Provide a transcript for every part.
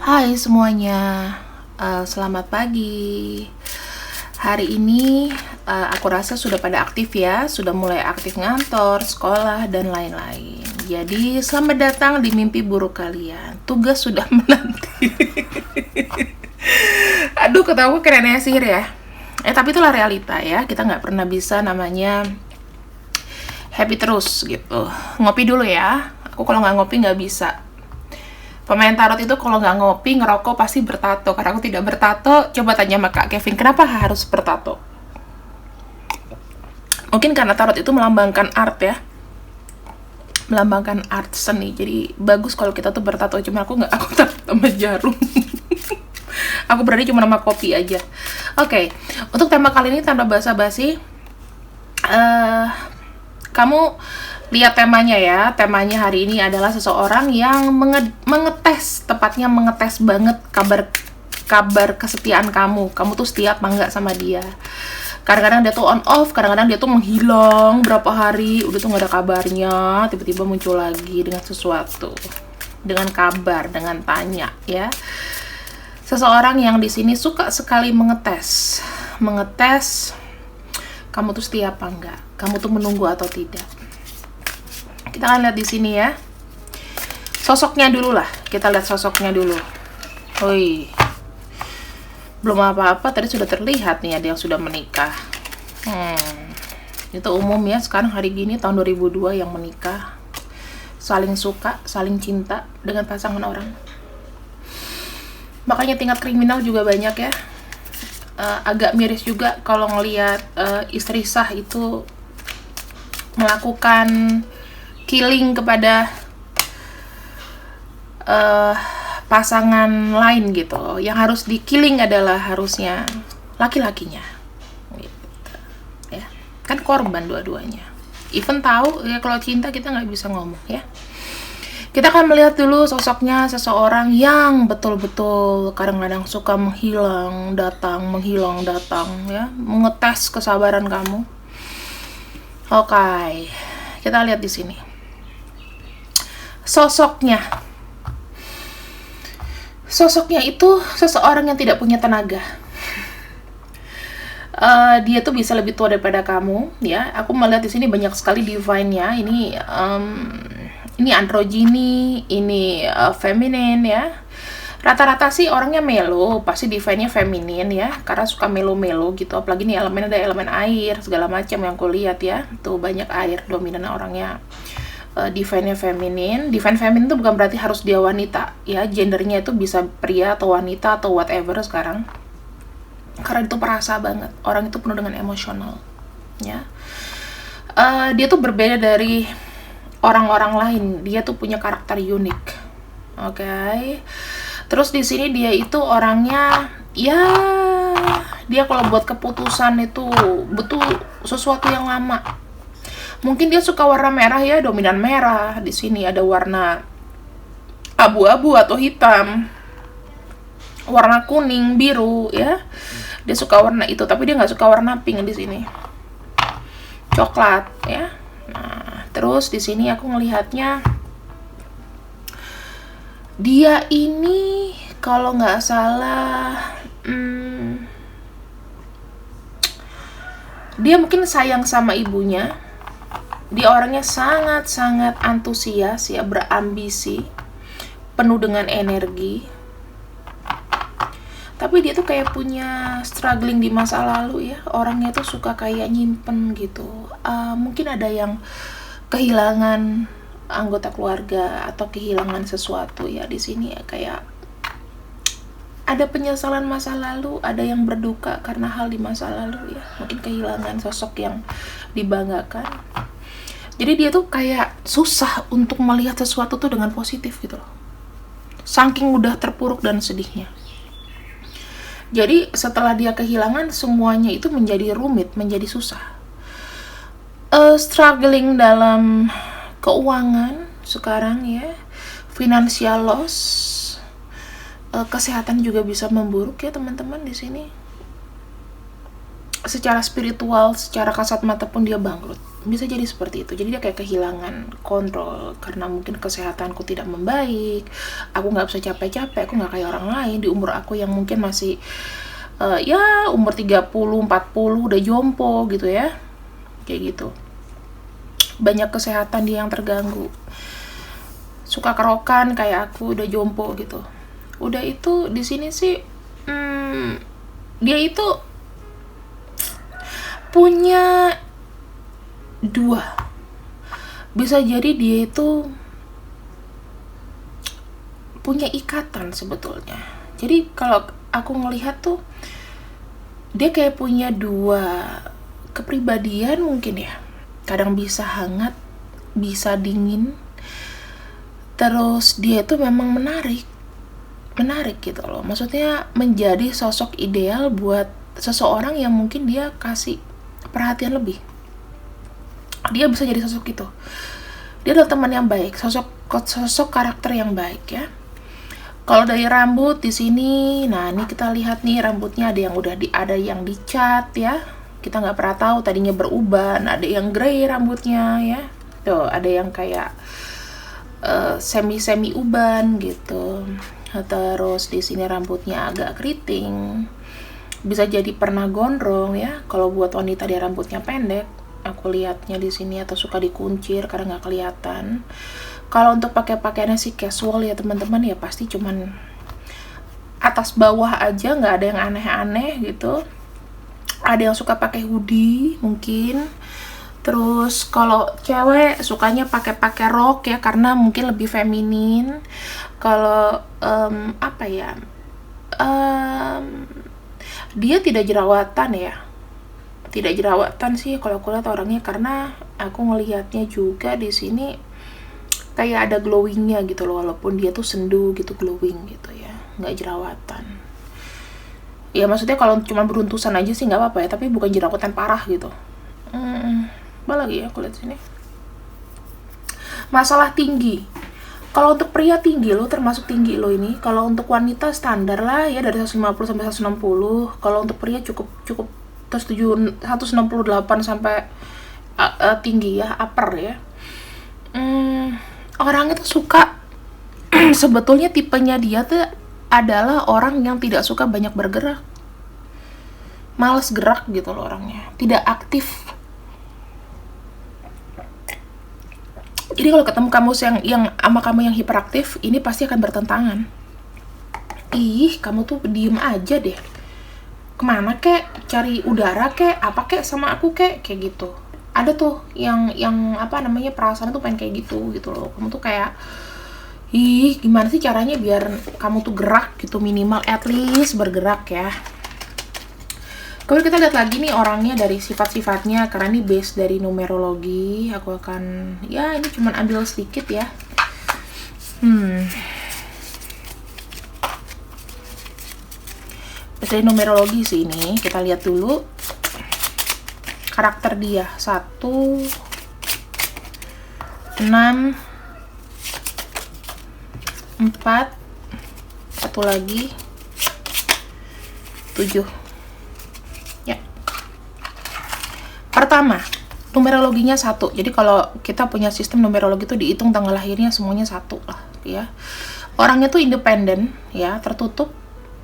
Hai semuanya, selamat pagi. Hari ini aku rasa sudah pada aktif ya, sudah mulai aktif ngantor, sekolah, dan lain-lain. Jadi selamat datang di mimpi buruk kalian. Tugas sudah menanti. Aduh, ketawa keren ya sihir ya. Tapi itulah realita ya, kita nggak pernah bisa namanya happy terus gitu. Ngopi dulu ya, aku kalau nggak ngopi nggak bisa. Pemain tarot itu kalau nggak ngopi, ngerokok pasti bertato. Karena aku tidak bertato, coba tanya sama Kak Kevin, kenapa harus bertato? Mungkin karena tarot itu melambangkan art ya. Melambangkan art seni. Jadi bagus kalau kita tuh bertato. Cuma aku takut sama jarum. Aku berani cuma nama kopi aja. Oke, untuk tema kali ini tanpa basa-basi, kamu lihat temanya ya. Temanya hari ini adalah seseorang yang mengetes, tepatnya mengetes banget kabar kesetiaan kamu. Kamu tuh setia apa enggak sama dia. Kadang-kadang dia tuh on off, kadang-kadang dia tuh menghilang berapa hari, udah tuh nggak ada kabarnya, tiba-tiba muncul lagi dengan sesuatu, dengan kabar, dengan tanya ya. Seseorang yang di sini suka sekali mengetes kamu tuh setia apa enggak, kamu tuh menunggu atau tidak. Kita akan lihat di sini ya. Sosoknya dulu lah. Kita lihat sosoknya dulu. Woi. Belum apa-apa tadi sudah terlihat nih ada yang sudah menikah. Itu umum ya sekarang hari gini tahun 2002 yang menikah. Saling suka, saling cinta dengan pasangan orang. Makanya tingkat kriminal juga banyak ya. Agak miris juga kalau ngelihat istri sah itu melakukan killing kepada pasangan lain gitu. Yang harus di killing adalah harusnya laki-lakinya gitu. Ya kan korban dua-duanya. Even tahu ya kalau cinta kita nggak bisa ngomong ya. Kita akan melihat dulu sosoknya seseorang yang betul-betul kadang-kadang suka menghilang datang ya, mengetes kesabaran kamu. Oke, kita lihat di sini. Sosoknya itu seseorang yang tidak punya tenaga. Dia tuh bisa lebih tua daripada kamu, ya. Aku melihat di sini banyak sekali divine-nya. Ini androgyny, ini feminin ya. Rata-rata sih orangnya melo, pasti divine-nya feminin ya, karena suka melo-melo gitu. Apalagi nih elemen ada elemen air segala macam yang aku lihat ya. Tuh banyak air dominan orangnya. Divine-nya feminin. Divine feminin itu bukan berarti harus dia wanita ya, gendernya itu bisa pria atau wanita atau whatever sekarang, karena itu perasa banget, orang itu penuh dengan emosional ya. Dia tuh berbeda dari orang-orang lain, dia tuh punya karakter unik. Oke. Terus di sini dia itu orangnya ya, dia kalau buat keputusan itu betul sesuatu yang lama. Mungkin dia suka warna merah ya, dominan merah. Di sini ada warna abu-abu atau hitam, warna kuning, biru ya. Dia suka warna itu, tapi dia nggak suka warna pink di sini. Coklat ya. Nah, terus di sini aku ngelihatnya dia ini kalau nggak salah, dia mungkin sayang sama ibunya. Dia orangnya sangat-sangat antusias ya, berambisi, penuh dengan energi. Tapi dia tuh kayak punya struggling di masa lalu ya. Orangnya tuh suka kayak nyimpen gitu. Mungkin ada yang kehilangan anggota keluarga atau kehilangan sesuatu ya di sini ya, kayak ada penyesalan masa lalu, ada yang berduka karena hal di masa lalu ya. Mungkin kehilangan sosok yang dibanggakan. Jadi dia tuh kayak susah untuk melihat sesuatu tuh dengan positif gitu loh. Saking udah terpuruk dan sedihnya. Jadi setelah dia kehilangan, semuanya itu menjadi rumit, menjadi susah. Struggling dalam keuangan sekarang ya, financial loss, kesehatan juga bisa memburuk ya teman-teman di sini. secara spiritual, secara kasat mata pun dia bangkrut. Bisa jadi seperti itu. Jadi dia kayak kehilangan kontrol karena mungkin kesehatanku tidak membaik, aku nggak bisa capek-capek, aku nggak kayak orang lain di umur aku yang mungkin masih ya umur 30, 40 udah jompo gitu ya, kayak gitu. Banyak kesehatan dia yang terganggu, suka kerokan kayak aku udah jompo gitu. Udah itu di sini sih dia itu punya dua, bisa jadi dia itu punya ikatan sebetulnya. Jadi kalau aku ngelihat tuh dia kayak punya dua kepribadian mungkin ya. Kadang bisa hangat, bisa dingin. Terus dia itu memang menarik gitu loh. Maksudnya menjadi sosok ideal buat seseorang yang mungkin dia kasih perhatian lebih. Dia bisa jadi sosok itu. Dia adalah teman yang baik, sosok karakter yang baik ya. Kalau dari rambut di sini, nah ini kita lihat nih rambutnya ada yang dicat ya. Kita nggak pernah tahu tadinya beruban, ada yang grey rambutnya ya. Tuh ada yang kayak semi uban gitu. Terus di sini rambutnya agak keriting. Bisa jadi pernah gondrong ya. Kalau buat wanita dia rambutnya pendek, aku lihatnya di sini, atau suka dikuncir karena nggak kelihatan. Kalau untuk pakaiannya sih casual ya teman-teman ya, pasti cuman atas bawah aja, nggak ada yang aneh-aneh gitu. Ada yang suka pakai hoodie mungkin. Terus kalau cewek sukanya pakai rok ya karena mungkin lebih feminin. Kalau apa ya, dia tidak jerawatan ya, tidak jerawatan sih kalau aku lihat orangnya, karena aku ngelihatnya juga di sini kayak ada glowingnya gitu loh, walaupun dia tuh sendu gitu, glowing gitu ya, nggak jerawatan. Ya maksudnya kalau cuma beruntusan aja sih nggak apa-apa ya, tapi bukan jerawatan parah gitu. Apa lagi ya aku lihat sini? Masalah tinggi. Kalau untuk pria tinggi lo, termasuk tinggi lo ini. Kalau untuk wanita standar lah ya dari 150 sampai 160. Kalau untuk pria cukup 168 sampai tinggi ya, upper ya. Orang itu suka sebetulnya tipenya dia tuh adalah orang yang tidak suka banyak bergerak. Males gerak gitu loh orangnya, tidak aktif. Jadi kalau ketemu kamu yang sama kamu yang hiperaktif, ini pasti akan bertentangan. Ih, kamu tuh diem aja deh. Kemana kek? Cari udara kek? Apa kek sama aku kek? Kayak gitu. Ada tuh yang apa namanya, perasaan tuh pengen kayak gitu loh. Kamu tuh kayak, ih gimana sih caranya biar kamu tuh gerak gitu, minimal at least bergerak ya. Kalau kita lihat lagi nih orangnya dari sifat-sifatnya, karena ini base dari numerologi, aku akan, ya ini cuman ambil sedikit ya. Base dari numerologi sih ini, kita lihat dulu karakter dia. 1, 6, 4, satu lagi 7. Pertama, numerologinya 1. Jadi kalau kita punya sistem numerologi itu dihitung tanggal lahirnya semuanya 1 lah ya. Orangnya tuh independen ya, tertutup,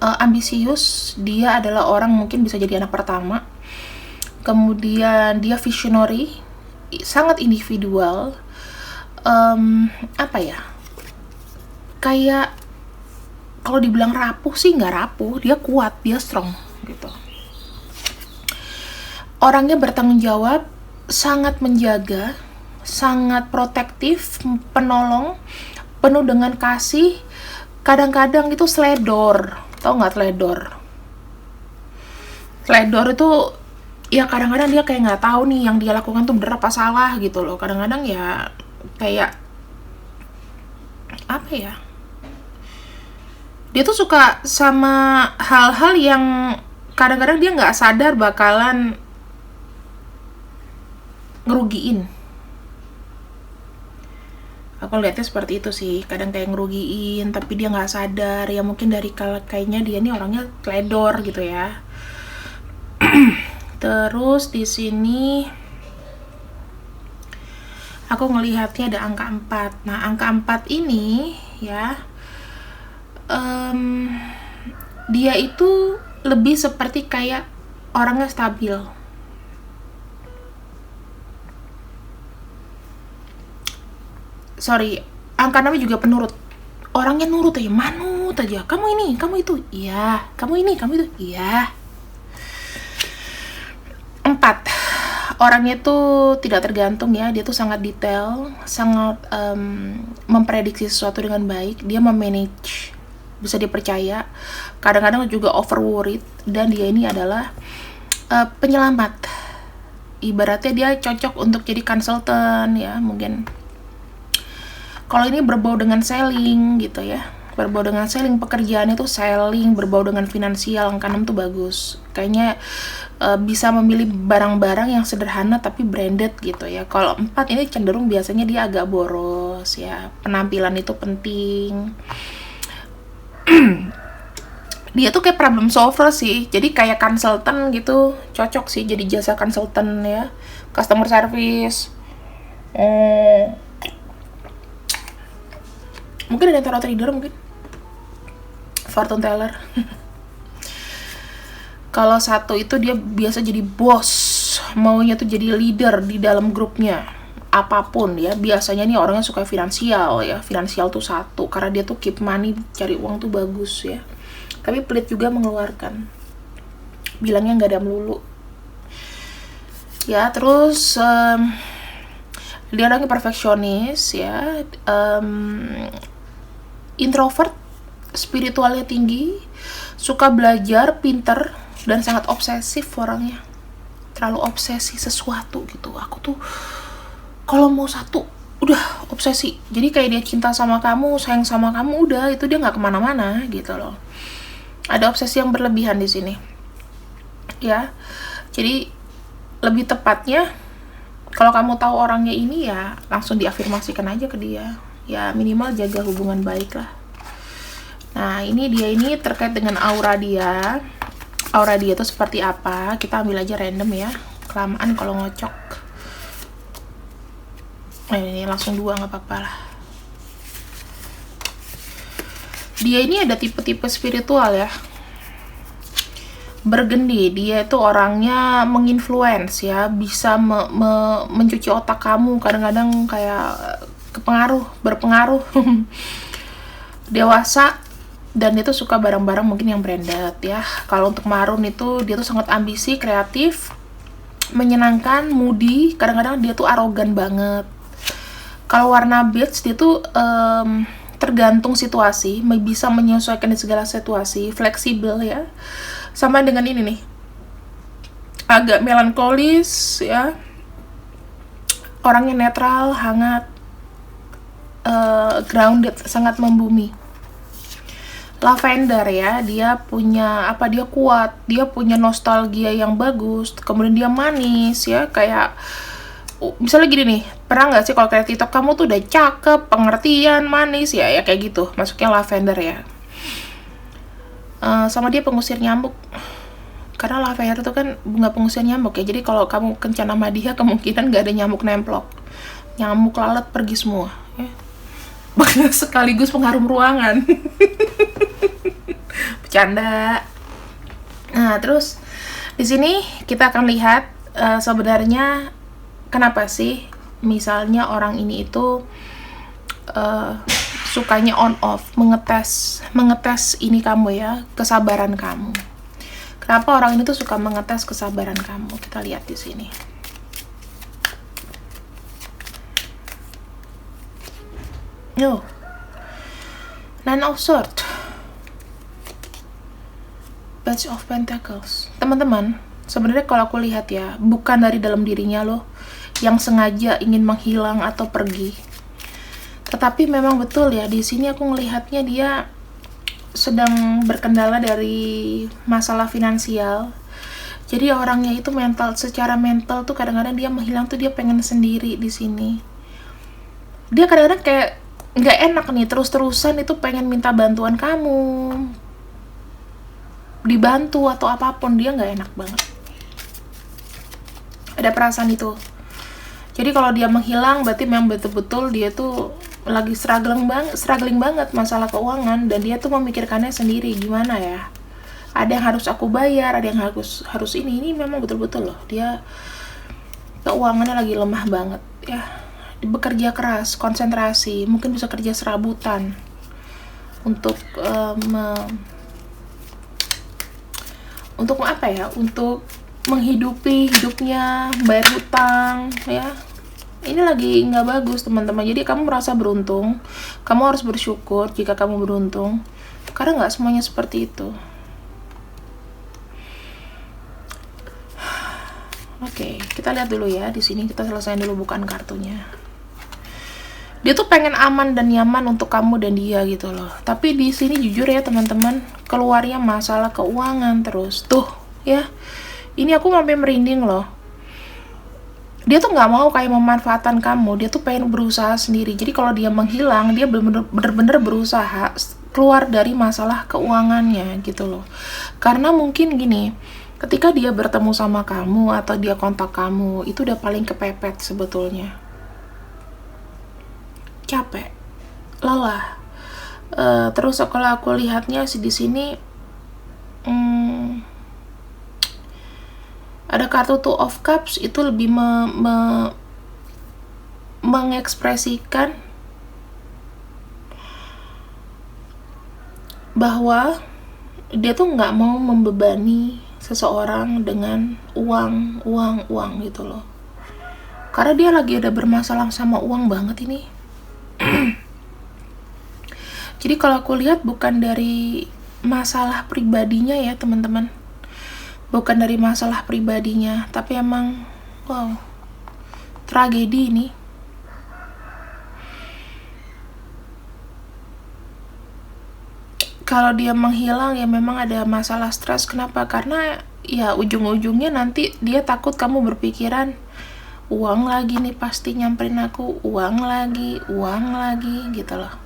ambisius. Dia adalah orang mungkin bisa jadi anak pertama. Kemudian dia visionary, sangat individual. Apa ya? Kayak kalau dibilang rapuh sih nggak rapuh, dia kuat, dia strong gitu. Orangnya bertanggung jawab, sangat menjaga, sangat protektif, penolong, penuh dengan kasih. Kadang-kadang itu sledor, tau nggak sledor? Sledor itu ya kadang-kadang dia kayak nggak tahu nih yang dia lakukan tuh bener apa salah gitu loh. Kadang-kadang ya kayak apa ya? Dia tuh suka sama hal-hal yang kadang-kadang dia nggak sadar bakalan ngerugiin. Aku lihatnya seperti itu sih, kadang kayak ngerugiin tapi dia nggak sadar ya, mungkin dari kayaknya dia nih orangnya teledor gitu ya. Terus di sini aku ngelihatnya ada angka 4. Nah, angka 4 ini ya, dia itu lebih seperti kayak orangnya stabil. Sorry, angka 6 juga penurut. Orangnya nurut aja, manut aja. Kamu ini, kamu itu, iya. Kamu ini, kamu itu, iya. 4. Orangnya tuh tidak tergantung ya, dia tuh sangat detail, sangat memprediksi sesuatu dengan baik, dia memanage, bisa dipercaya, kadang-kadang juga over worried, dan dia ini adalah penyelamat. Ibaratnya dia cocok untuk jadi konsultan ya, mungkin. Kalau ini berbau dengan selling gitu ya, berbau dengan selling, pekerjaannya tuh selling, berbau dengan finansial, angka 6 tuh bagus. Kayaknya bisa memilih barang-barang yang sederhana tapi branded gitu ya. Kalau 4 ini cenderung biasanya dia agak boros ya, penampilan itu penting. Dia tuh kayak problem solver sih, jadi kayak konsultan gitu, cocok sih jadi jasa konsultan ya, customer service. Mungkin ada tarot trader, mungkin fortune teller. Kalau 1 itu dia biasa jadi bos, maunya tuh jadi leader di dalam grupnya, apapun ya. Biasanya nih orangnya suka finansial ya, finansial tuh 1, karena dia tuh keep money, cari uang tuh bagus ya. Tapi pelit juga mengeluarkan, bilangnya nggak ada melulu. Ya, terus dia orangnya perfeksionis ya, introvert, spiritualnya tinggi, suka belajar, pinter, dan sangat obsesif orangnya. Terlalu obsesi sesuatu gitu. Aku tuh kalau mau 1 udah obsesi. Jadi kayak dia cinta sama kamu, sayang sama kamu, udah itu dia nggak kemana-mana gitu loh. Ada obsesi yang berlebihan di sini. Ya, jadi lebih tepatnya kalau kamu tahu orangnya ini ya langsung diafirmasikan aja ke dia. Ya minimal jaga hubungan baik lah. Nah, ini dia ini terkait dengan aura dia. Aura dia tuh seperti apa? Kita ambil aja random ya. Kelamaan kalau ngocok. Ini langsung 2 nggak apa-apa lah. Dia ini ada tipe-tipe spiritual ya. Bergendi, dia itu orangnya menginfluence ya, bisa mencuci otak kamu, kadang-kadang kayak berpengaruh. Dewasa, dan dia tuh suka barang-barang mungkin yang branded ya. Kalau untuk marun itu dia tuh sangat ambisi, kreatif, menyenangkan, moody, kadang-kadang dia tuh arogan banget. Kalau warna beige dia tuh tergantung situasi, bisa menyesuaikan di segala situasi, fleksibel ya. Sama dengan ini nih, agak melankolis ya, orangnya netral, hangat, grounded, sangat membumi. Lavender ya, dia punya apa, dia kuat, dia punya nostalgia yang bagus, kemudian dia manis ya, kayak misalnya gini nih, pernah nggak sih kalau kayak TikTok kamu tuh udah cakep, pengertian, manis ya, ya kayak gitu, masuknya lavender ya. Sama dia pengusir nyamuk, karena lavender itu kan bunga pengusir nyamuk ya, jadi kalau kamu kencan sama dia kemungkinan nggak ada nyamuk nemplok, nyamuk lalat pergi semua ya. Sekaligus pengharum ruangan. Bercanda. Nah, terus di sini kita akan lihat sebenarnya kenapa sih misalnya orang ini itu sukanya on off, mengetes ini kamu ya, kesabaran kamu. Kenapa orang ini tuh suka mengetes kesabaran kamu? Kita lihat di sini. No, Nine of Swords, Page of Pentacles. Teman-teman, sebenarnya kalau aku lihat ya, bukan dari dalam dirinya loh yang sengaja ingin menghilang atau pergi. Tetapi memang betul ya, di sini aku ngelihatnya dia sedang berkendala dari masalah finansial. Jadi orangnya itu secara mental tuh kadang-kadang dia menghilang tuh, dia pengen sendiri di sini. Dia kadang-kadang kayak nggak enak nih, terus-terusan itu pengen minta bantuan kamu, dibantu atau apapun, dia nggak enak banget. Ada perasaan itu. Jadi kalau dia menghilang berarti memang betul-betul dia tuh lagi struggling banget masalah keuangan, dan dia tuh memikirkannya sendiri, gimana ya, ada yang harus aku bayar, ada yang harus ini memang betul-betul loh, dia keuangannya lagi lemah banget ya. Bekerja keras, konsentrasi, mungkin bisa kerja serabutan untuk untuk apa ya, untuk menghidupi hidupnya, bayar hutang ya. Ini lagi nggak bagus teman-teman. Jadi kamu merasa beruntung, kamu harus bersyukur jika kamu beruntung, karena nggak semuanya seperti itu. Oke, kita lihat dulu ya. Di sini kita selesaiin dulu bukan kartunya. Dia tuh pengen aman dan nyaman untuk kamu dan dia gitu loh. Tapi di sini jujur ya teman-teman, keluarnya masalah keuangan terus. Tuh ya, ini aku sampai merinding loh. Dia tuh nggak mau kayak memanfaatkan kamu, dia tuh pengen berusaha sendiri. Jadi kalau dia menghilang, dia bener-bener berusaha keluar dari masalah keuangannya gitu loh. Karena mungkin gini, ketika dia bertemu sama kamu atau dia kontak kamu, itu udah paling kepepet sebetulnya. Capek, lelah. Terus kalau aku lihatnya sih di sini, ada kartu Two of Cups, itu lebih mengekspresikan bahwa dia tuh nggak mau membebani seseorang dengan uang gitu loh. Karena dia lagi ada bermasalah sama uang banget ini. Jadi kalau aku lihat bukan dari masalah pribadinya ya teman-teman, bukan dari masalah pribadinya, tapi emang wow, tragedi ini. Kalau dia menghilang ya memang ada masalah stres. Kenapa? Karena ya ujung-ujungnya nanti dia takut kamu berpikiran uang lagi nih, pasti nyamperin aku, uang lagi gitu loh.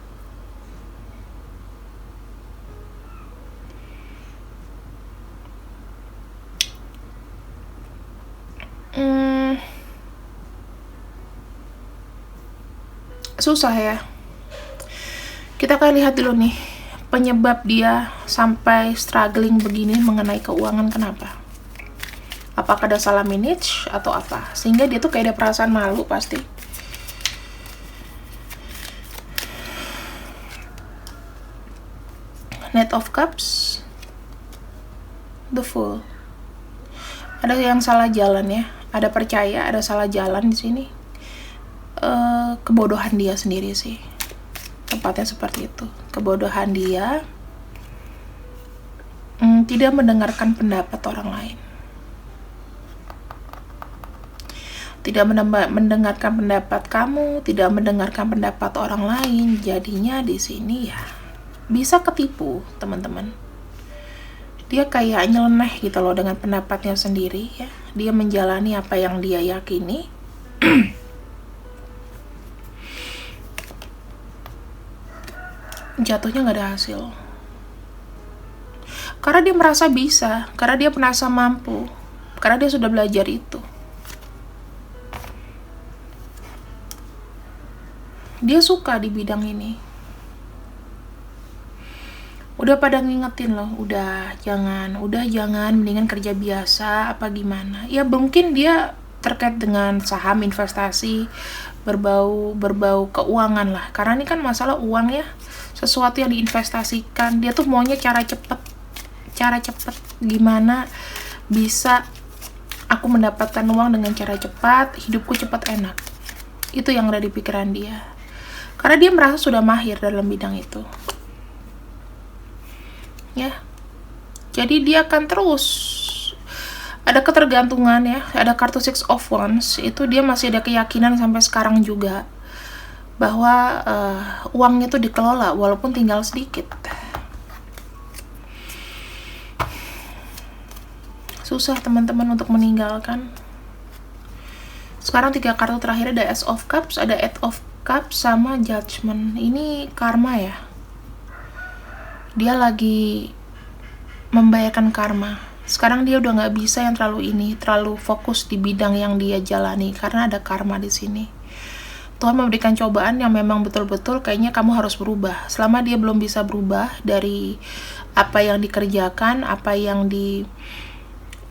Susah ya. Kita akan lihat dulu nih penyebab dia sampai struggling begini mengenai keuangan, kenapa? Apakah ada salah manage atau apa? Sehingga dia tuh kayak ada perasaan malu pasti. Knight of Cups, The Fool. Ada yang salah jalan ya. Ada percaya, ada salah jalan di sini. Kebodohan dia sendiri sih. Tepatnya seperti itu. Kebodohan dia tidak mendengarkan pendapat orang lain. Tidak mendengarkan pendapat kamu, tidak mendengarkan pendapat orang lain. Jadinya di sini ya bisa ketipu, teman-teman. Dia kayak nyeleneh gitu loh dengan pendapatnya sendiri ya. Dia menjalani apa yang dia yakini. Jatuhnya nggak ada hasil. Karena dia merasa bisa, karena dia merasa mampu, karena dia sudah belajar itu. Dia suka di bidang ini. Udah pada ngingetin loh, udah jangan, mendingan kerja biasa apa gimana. Ya mungkin dia terkait dengan saham, investasi, berbau keuangan lah. Karena ini kan masalah uang ya, sesuatu yang diinvestasikan. Dia tuh maunya cara cepet, gimana bisa aku mendapatkan uang dengan cara cepat, hidupku cepat enak. Itu yang ada di pikiran dia. Karena dia merasa sudah mahir dalam bidang itu. Ya. Jadi dia akan terus ada ketergantungan ya. Ada kartu Six of Wands, itu dia masih ada keyakinan sampai sekarang juga bahwa uangnya tuh dikelola walaupun tinggal sedikit. Susah teman-teman untuk meninggalkan. Sekarang 3 kartu terakhir ada Ace of Cups, ada Eight of Cups, sama Judgment. Ini karma ya. Dia lagi membayarkan karma. Sekarang dia udah nggak bisa yang terlalu fokus di bidang yang dia jalani karena ada karma di sini. Tuhan memberikan cobaan yang memang betul-betul kayaknya kamu harus berubah. Selama dia belum bisa berubah dari apa yang dikerjakan, apa yang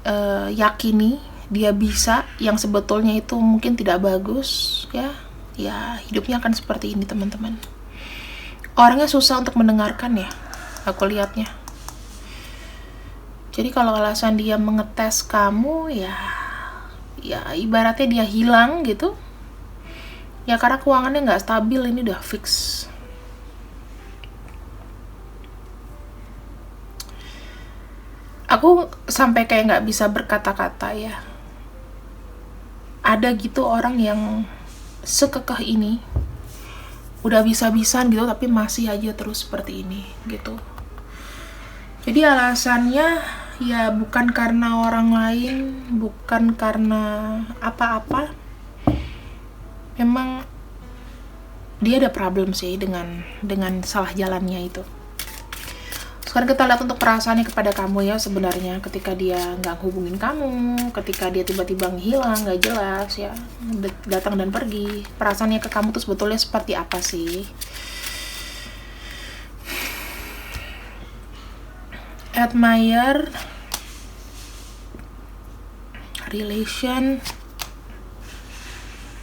diyakini dia bisa, yang sebetulnya itu mungkin tidak bagus, ya hidupnya akan seperti ini, teman-teman. Orangnya susah untuk mendengarkan ya, aku lihatnya. Jadi kalau alasan dia mengetes kamu, ya ibaratnya dia hilang gitu. Ya karena keuangannya nggak stabil, ini udah fix. Aku sampai kayak nggak bisa berkata-kata ya. Ada gitu orang yang sekekeh ini, udah bisa-bisan gitu, tapi masih aja terus seperti ini gitu. Jadi alasannya ya bukan karena orang lain, bukan karena apa-apa. Memang dia ada problem sih dengan salah jalannya itu. Sekarang kita lihat untuk perasaannya kepada kamu ya, sebenarnya ketika dia nggak hubungin kamu, ketika dia tiba-tiba ngilang, nggak jelas ya, datang dan pergi. Perasaannya ke kamu tuh sebetulnya seperti apa sih? Admire, relation,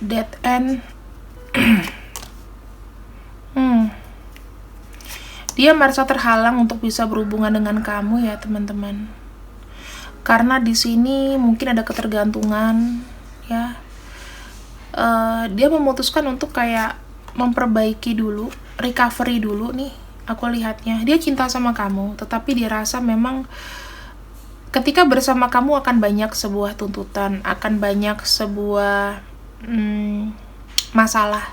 dead end. Dia merasa terhalang untuk bisa berhubungan dengan kamu ya, teman-teman. Karena di sini mungkin ada ketergantungan ya. Dia memutuskan untuk kayak memperbaiki dulu, recovery dulu nih. Aku lihatnya dia cinta sama kamu, tetapi dia rasa memang ketika bersama kamu akan banyak sebuah tuntutan, akan banyak sebuah masalah.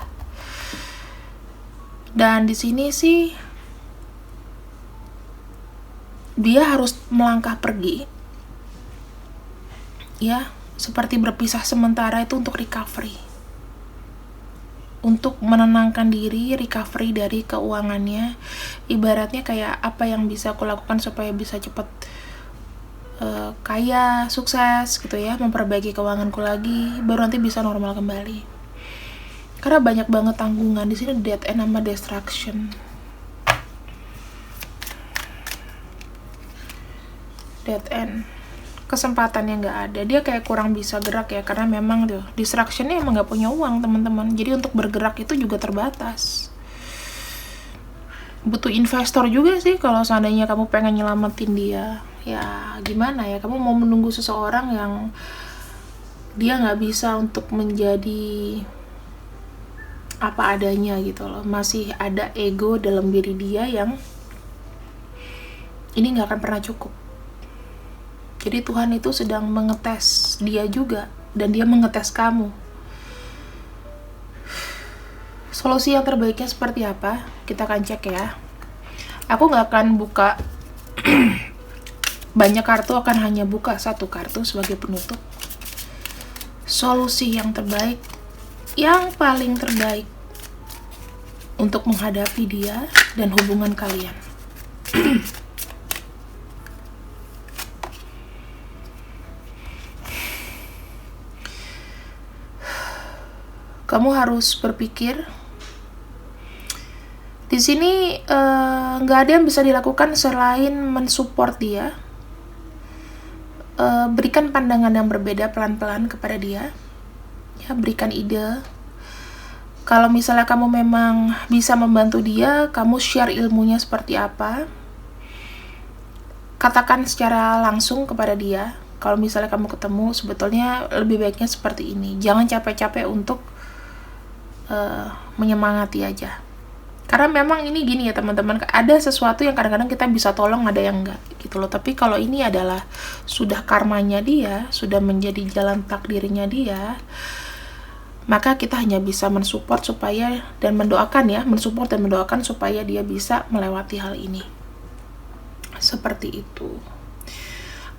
Dan di sini sih dia harus melangkah pergi. Ya, seperti berpisah sementara itu untuk recovery. Untuk menenangkan diri, recovery dari keuangannya. Ibaratnya kayak apa yang bisa aku lakukan supaya bisa cepat kaya, sukses gitu ya, memperbaiki keuanganku lagi, baru nanti bisa normal kembali. Karena banyak banget tanggungan di sini, dead end sama destruction. Dead end, kesempatan yang nggak ada, dia kayak kurang bisa gerak ya, karena memang tuh distractionnya emang nggak punya uang, teman-teman. Jadi untuk bergerak itu juga terbatas, butuh investor juga sih kalau seandainya kamu pengen nyelamatin dia. Ya gimana ya, kamu mau menunggu seseorang yang dia nggak bisa untuk menjadi apa adanya gitu loh, masih ada ego dalam diri dia yang ini nggak akan pernah cukup. Jadi Tuhan itu sedang mengetes dia juga, dan dia mengetes kamu. Solusi yang terbaiknya seperti apa? Kita akan cek ya. Aku nggak akan buka banyak kartu, akan hanya buka satu kartu sebagai penutup. Solusi yang terbaik, yang paling terbaik untuk menghadapi dia dan hubungan kalian. Kamu harus berpikir. Di sini nggak ada yang bisa dilakukan selain mensupport dia. Berikan pandangan yang berbeda pelan-pelan kepada dia. Ya, berikan ide. Kalau misalnya kamu memang bisa membantu dia, kamu share ilmunya seperti apa. Katakan secara langsung kepada dia. Kalau misalnya kamu ketemu, sebetulnya lebih baiknya seperti ini. Jangan capek-capek untuk menyemangati aja. Karena memang ini gini ya teman-teman, ada sesuatu yang kadang-kadang kita bisa tolong, ada yang enggak gitu loh. Tapi kalau ini adalah sudah karmanya dia, sudah menjadi jalan takdirnya dia, maka kita hanya bisa mensupport supaya dan mendoakan ya, mensupport dan mendoakan supaya dia bisa melewati hal ini. Seperti itu.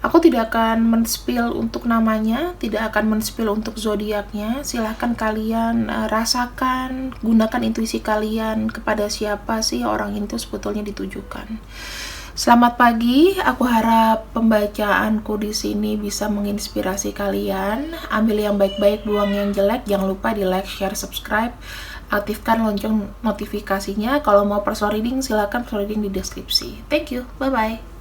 Aku tidak akan men-spill untuk namanya, tidak akan men-spill untuk zodiaknya. Silahkan kalian rasakan, gunakan intuisi kalian kepada siapa sih orang itu sebetulnya ditujukan. Selamat pagi, aku harap pembacaanku di sini bisa menginspirasi kalian. Ambil yang baik-baik, buang yang jelek. Jangan lupa di like, share, subscribe. Aktifkan lonceng notifikasinya. Kalau mau personal reading, silakan personal reading di deskripsi. Thank you, bye-bye.